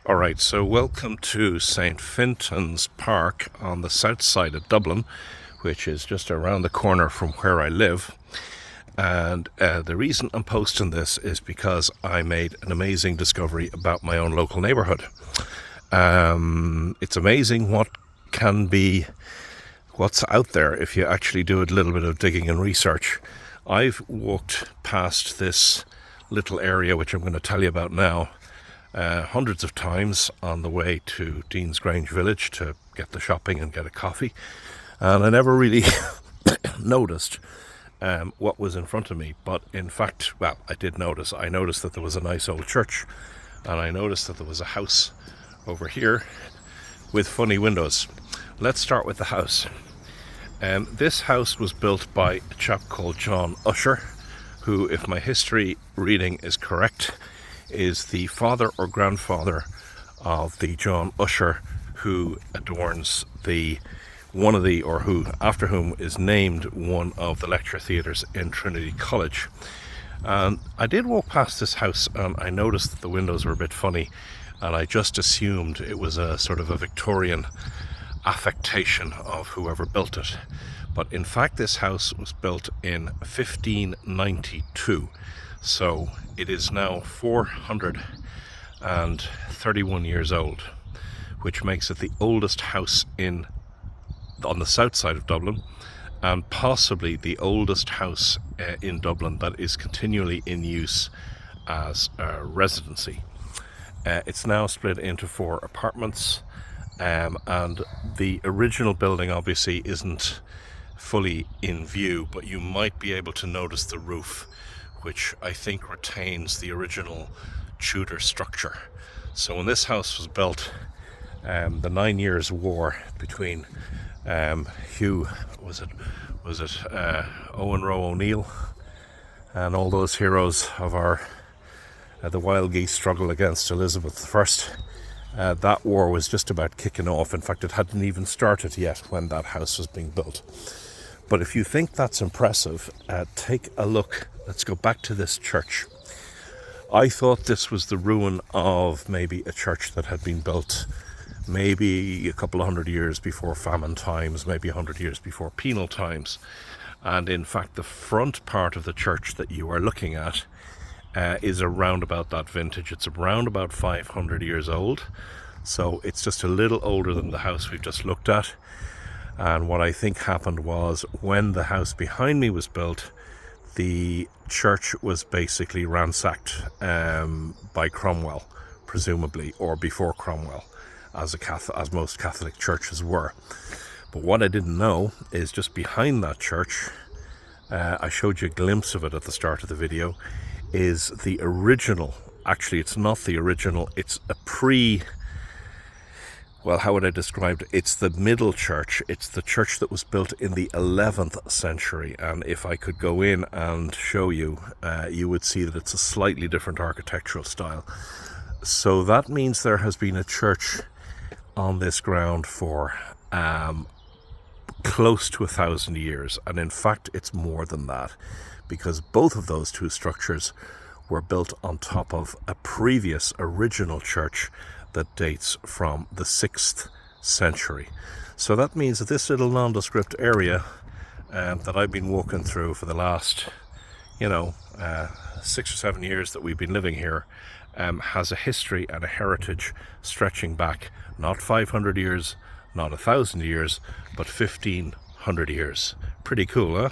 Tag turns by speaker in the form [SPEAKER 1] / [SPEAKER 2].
[SPEAKER 1] Alright, so welcome to St. Fintan's Park on the south side of Dublin, which is just around the corner from where I live. And the reason I'm posting this is because I made an amazing discovery about my own local neighbourhood. It's amazing what's out there if you actually do a little bit of digging and research. I've walked past this little area, which I'm going to tell you about now, hundreds of times on the way to Deansgrange village to get the shopping and get a coffee, and I never really noticed what was in front of me. But in fact, well, I did notice. I noticed that there was a nice old church, and I noticed that there was a house over here with funny windows. Let's start with the house. This house was built by a chap called John Usher, who, if my history reading is correct, is the father or grandfather of the John Usher who adorns after whom is named one of the lecture theatres in Trinity College. And I did walk past this house and I noticed that the windows were a bit funny, and I just assumed it was a sort of a Victorian affectation of whoever built it. But in fact, this house was built in 1592. So it is now 431 years old, which makes it the oldest house on the south side of Dublin, and possibly the oldest house in Dublin that is continually in use as a residency. It's now split into 4 apartments, and the original building obviously isn't fully in view, but you might be able to notice the roof, which I think retains the original Tudor structure. So when this house was built, the 9 Years' War between Owen Roe O'Neill and all those heroes of our the Wild Geese struggle against Elizabeth I, that war was just about kicking off. In fact, it hadn't even started yet when that house was being built. But if you think that's impressive, take a look. Let's go back to this church. I thought this was the ruin of maybe a church that had been built maybe a couple of hundred years before famine times, maybe 100 years before penal times. And in fact, the front part of the church that you are looking at is around about that vintage. It's around about 500 years old. So it's just a little older than the house we've just looked at. And what I think happened was, when the house behind me was built, the church was basically ransacked by Cromwell, presumably, or before Cromwell, as most Catholic churches were. But what I didn't know is, just behind that church, I showed you a glimpse of it at the start of the video, is the original. Actually, it's not the original, it's a how would I describe it? It's the middle church. It's the church that was built in the 11th century. And if I could go in and show you, you would see that it's a slightly different architectural style. So that means there has been a church on this ground for close to 1,000 years. And in fact, it's more than that, because both of those two structures were built on top of a previous original church that dates from the 6th century. So that means that this little nondescript area that I've been walking through for the last 6 or 7 years that we've been living here has a history and a heritage stretching back not 500 years, not 1,000 years, but 1,500 years. Pretty cool, huh?